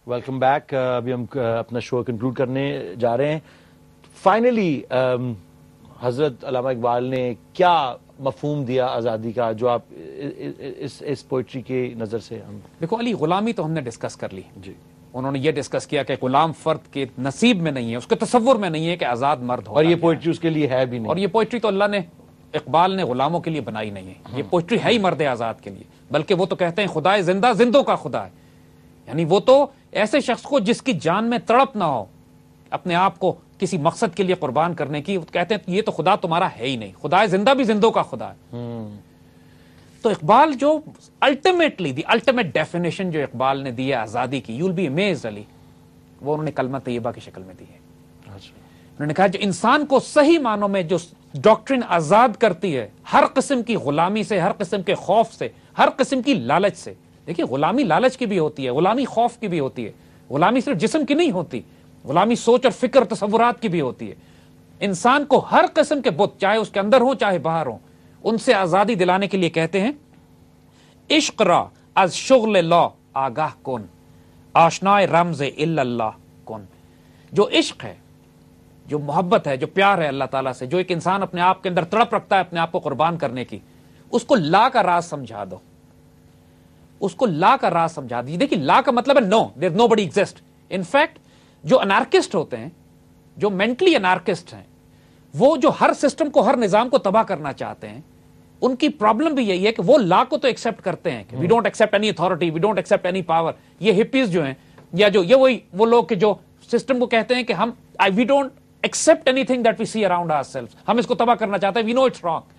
Welcome back. ابھی ہم اپنا شو کنکلوڈ کرنے جا رہے ہیں. فائنلی حضرت علامہ اقبال نے کیا مفہوم دیا آزادی کا جو آپ اس پوئٹری کی نظر سے ہم دیکھو علی، غلامی تو ہم نے ڈسکس کر لی جی. انہوں نے یہ ڈسکس کیا کہ غلام فرد کے نصیب میں نہیں ہے، اس کے تصور میں نہیں ہے کہ آزاد مرد ہو. اور یہ پوئٹری اس کے لیے ہے بھی نہیں. اور یہ پوئٹری تو اللہ نے اقبال نے غلاموں کے لیے بنائی نہیں ہے. یہ پوئٹری ہے ہی مرد آزاد کے لیے. بلکہ وہ تو کہتے ہیں خدائے زندہ زندوں کا خدا ہے. یعنی وہ تو ایسے شخص کو جس کی جان میں تڑپ نہ ہو اپنے آپ کو کسی مقصد کے لیے قربان کرنے کی، کہتے ہیں یہ تو خدا تمہارا ہے ہی نہیں. خدائے زندہ بھی زندوں کا خدا ہے. تو اقبال جو الٹیمیٹلی دی الٹیمیٹ ڈیفینیشن جو اقبال نے دی ہے آزادی کی، یو ول بی امیزڈ علی، وہ انہوں نے کلمہ طیبہ کی شکل میں دی ہے. انہوں نے کہا جو انسان کو صحیح معنوں میں جو ڈاکٹرن آزاد کرتی ہے ہر قسم کی غلامی سے، ہر قسم کے خوف سے، ہر قسم کی لالچ سے. دیکھیے غلامی لالچ کی بھی ہوتی ہے، غلامی خوف کی بھی ہوتی ہے، غلامی صرف جسم کی نہیں ہوتی، غلامی سوچ اور فکر تصورات کی بھی ہوتی ہے. انسان کو ہر قسم کے بت، چاہے اس کے اندر ہوں چاہے باہر ہوں، ان سے آزادی دلانے کے لیے کہتے ہیں عشق را از شغل لا آگاہ کن آشنائے رمز الا اللہ کن. جو عشق ہے، جو محبت ہے، جو پیار ہے اللہ تعالیٰ سے، جو ایک انسان اپنے آپ کے اندر تڑپ رکھتا ہے اپنے آپ کو قربان کرنے کی، اس کو لا کا راز سمجھا دو. اس کو لا کا راز سمجھا دیجیے. دیکھیے لا کا مطلب ہے نو، دیر نو بڈی ایگزسٹ. ان فیکٹ جو انارکسٹ ہوتے ہیں، جو مینٹلی انارکسٹ ہیں، وہ جو ہر سسٹم کو، ہر نظام کو تباہ کرنا چاہتے ہیں، ان کی پرابلم بھی یہی ہے کہ وہ لا کو تو ایکسپٹ کرتے ہیں کہ we don't accept any authority, we don't accept any power. یہ ہپیز جو ہیں، یا جو یہ وہی وہ لوگ کہ جو سسٹم کو کہتے ہیں کہ ہم we don't accept anything that we see around ourselves, ہم اس کو تباہ کرنا چاہتے ہیں، وی نو اٹس رانگ.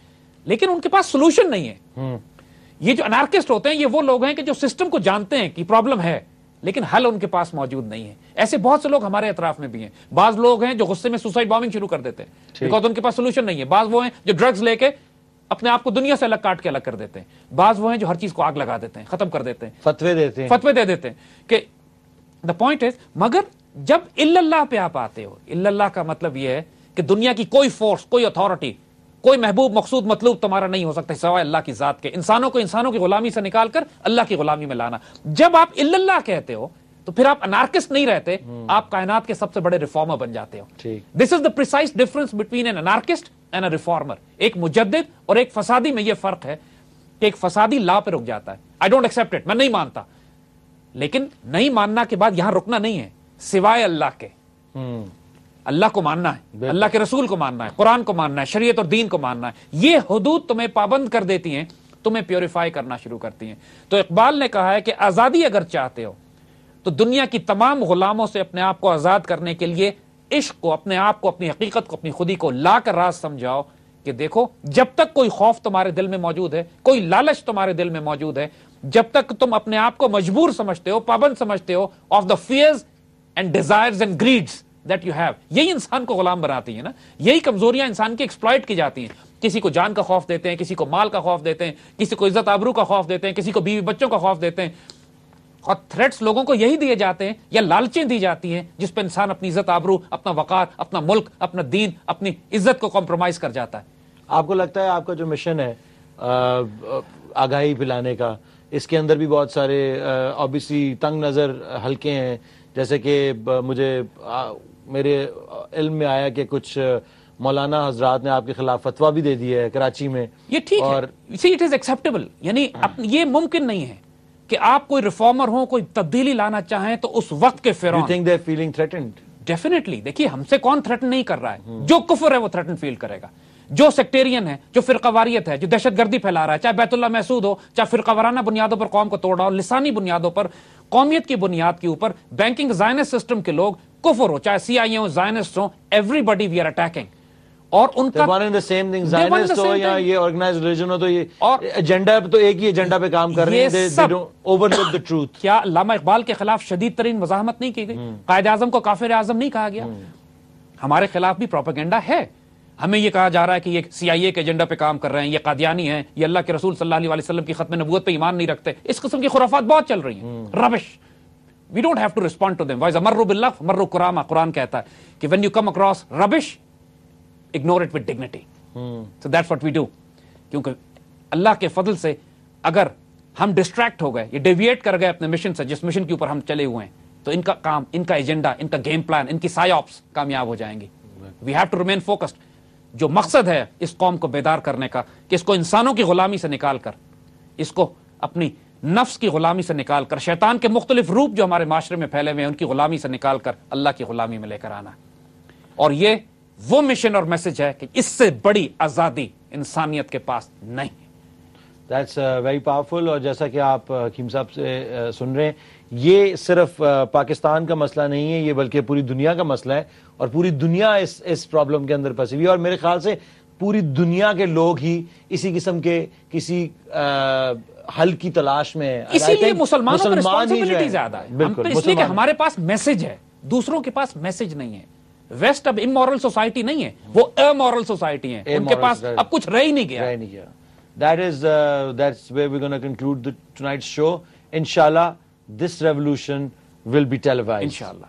لیکن ان کے پاس سولوشن نہیں ہے. یہ جو انارکسٹ ہوتے ہیں یہ وہ لوگ ہیں کہ جو سسٹم کو جانتے ہیں کہ پرابلم ہے لیکن حل ان کے پاس موجود نہیں ہے. ایسے بہت سے لوگ ہمارے اطراف میں بھی ہیں. بعض لوگ ہیں جو غصے میں سوسائڈ بامبنگ شروع کر دیتے ہیں بیکاز ان کے پاس سولوشن نہیں ہے. بعض وہ ہیں جو ڈرگز لے کے اپنے آپ کو دنیا سے الگ کاٹ کے الگ کر دیتے ہیں. بعض وہ ہیں جو ہر چیز کو آگ لگا دیتے ہیں، ختم کر دیتے ہیں، فتوے دے دیتے ہیں کہ دا پوائنٹ از. مگر جب الا اللہ پہ آپ آتے ہو، الا اللہ کا مطلب یہ ہے کہ دنیا کی کوئی فورس، کوئی اتھارٹی، کوئی محبوب مقصود مطلوب تمہارا نہیں ہو سکتا سوائے اللہ کی ذات کے. انسانوں کو انسانوں کی غلامی سے نکال کر اللہ کی غلامی میں لانا. جب آپ الا اللہ کہتے ہو تو پھر آپ انارکسٹ نہیں رہتے، آپ کائنات کے سب سے بڑے ریفارمر بن جاتے ہو. This is the precise difference between an anarchist and a reformer. ایک مجدد اور ایک فسادی میں یہ فرق ہے کہ ایک فسادی لا پہ رک جاتا ہے. آئی ڈونٹ ایکسپٹ اٹ، میں نہیں مانتا. لیکن نہیں ماننا کے بعد یہاں رکنا نہیں ہے، سوائے اللہ کے. اللہ کو ماننا ہے، اللہ کے رسول کو ماننا ہے، قرآن کو ماننا ہے، شریعت اور دین کو ماننا ہے. یہ حدود تمہیں پابند کر دیتی ہیں، تمہیں پیوریفائی کرنا شروع کرتی ہیں. تو اقبال نے کہا ہے کہ آزادی اگر چاہتے ہو تو دنیا کی تمام غلاموں سے اپنے آپ کو آزاد کرنے کے لیے عشق کو، اپنے آپ کو، اپنی حقیقت کو، اپنی خودی کو لا کر راز سمجھاؤ کہ دیکھو جب تک کوئی خوف تمہارے دل میں موجود ہے، کوئی لالچ تمہارے دل میں موجود ہے، جب تک تم اپنے آپ کو مجبور سمجھتے ہو، پابند سمجھتے ہو of the fears and desires and greeds that you have، یہی انسان کو غلام بناتی ہیں نا. یہی کمزوریاں انسان کی ایکسپلائٹ کی جاتی ہیں. کسی کو جان کا خوف دیتے ہیں، کسی کو مال کا خوف دیتے ہیں، کسی کو عزت آبرو کا خوف دیتے ہیں، کسی کو بیوی بچوں کا خوف دیتے ہیں. اور تھریٹس لوگوں کو یہی دیے جاتے ہیں یا لالچیں دی جاتی ہیں جس پہ انسان اپنی عزت آبرو، اپنا وقار، اپنا ملک، اپنا دین، اپنی عزت کو کمپرومائز کر جاتا ہے. آپ کو لگتا ہے آپ کا جو مشن ہے آگاہی پھیلانے کا، اس کے اندر بھی بہت سارے obviously تنگ نظر حلقے ہیں، جیسے کہ مجھے میرے علم میں آیا کہ کچھ مولانا حضرات نے آپ کے خلاف فتویٰ بھی دے دیا ہے کراچی میں. یہ ٹھیک ہے، see it is acceptable. یعنی یہ ممکن نہیں ہے کہ آپ کوئی ریفارمر ہوں، کوئی تبدیلی لانا چاہیں تو اس وقت کے فرعون. You think they're feeling threatened? Definitely. دیکھیے ہم سے کون تھریٹن نہیں کر رہا ہے. جو کفر ہے وہ تھریٹن فیل کرے گا. جو سیکٹیرین ہے، جو فرقہ واریت ہے، جو دہشت گردی پھیلا رہا ہے، چاہے بیت اللہ محسود ہو، چاہے فرقہ وارانہ بنیادوں پر قوم کو توڑ رہا ہو، لسانی بنیادوں پر، قومیت کی بنیاد کے اوپر، بینکنگ زائنسٹ سسٹم کے لوگ، کفر ہو، چاہے سی آئی ہو، زائنسٹ ہو، everybody we are attacking. اور ان کا سیم تھنگ، زائنسٹ ہو یا یہ آرگنائزڈ ریلیجن ہو، تو یہ ایجنڈا تو ایک ہی ایجنڈا پہ کام کر رہے ہیں. they don't overlook the truth. کیا علامہ اقبال کے خلاف شدید ترین مزاحمت نہیں کی گئی؟ قائد اعظم کو کافر اعظم نہیں کہا گیا؟ ہمارے خلاف بھی پروپیگنڈا ہے. ہمیں یہ کہا جا رہا ہے کہ یہ سی آئی اے کے ایجنڈا پہ کام کر رہے ہیں، یہ قادیانی ہیں، یہ اللہ کے رسول صلی اللہ علیہ وسلم کی ختم نبوت پہ ایمان نہیں رکھتے. اس قسم کی خرافات بہت چل رہی ہیں. ربش. We don't have to respond to them. وَإِذَا مَرُّوا بِاللَّغْوِ مَرُّوا كِرَامًا. قرآن کہتا ہے کہ when you come across rubbish, ignore it with dignity. So that's what we do. کیونکہ اللہ کے فضل سے اگر ہم ڈسٹریکٹ ہو گئے، یہ ڈیویٹ کر گئے اپنے مشن سے، جس مشن کے اوپر ہم چلے ہوئے ہیں، تو ان کا کام, ان کا ایجنڈا, ان کا گیم پلان, ان کی سائیوپس کامیاب ہو جائیں گی. We have to remain focused. جو مقصد ہے اس قوم کو بیدار کرنے کا کہ اس کو انسانوں کی غلامی سے نکال کر, اس کو اپنی نفس کی غلامی سے نکال کر, شیطان کے مختلف روپ جو ہمارے معاشرے میں پھیلے ہوئے ہیں ان کی غلامی سے نکال کر اللہ کی غلامی میں لے کر آنا. اور یہ وہ مشن اور میسج ہے کہ اس سے بڑی آزادی انسانیت کے پاس نہیں. That's very powerful. اور جیسا کہ آپ حکیم صاحب سے سن رہے ہیں, یہ صرف پاکستان کا مسئلہ نہیں ہے, یہ بلکہ پوری دنیا کا مسئلہ ہے, اور پوری دنیا اس پرابلم کے اندر پھنسی ہوئی ہے. اور میرے خیال سے پوری دنیا کے لوگ ہی اسی قسم کے کسی حل کی تلاش میں ہیں. اسی لیے مسلمانوں کی رسپانسبلٹی زیادہ ہے ہم پر, اس لیے کہ ہمارے پاس میسج ہے, دوسروں کے پاس میسج نہیں ہے. ویسٹ اب امورل سوسائٹی نہیں ہے, وہ امورل سوسائٹی ہے, ان کے پاس اب کچھ رہ ہی نہیں گیا. That's where we're going to conclude tonight's show. Inshallah, this revolution will be televised. Inshallah.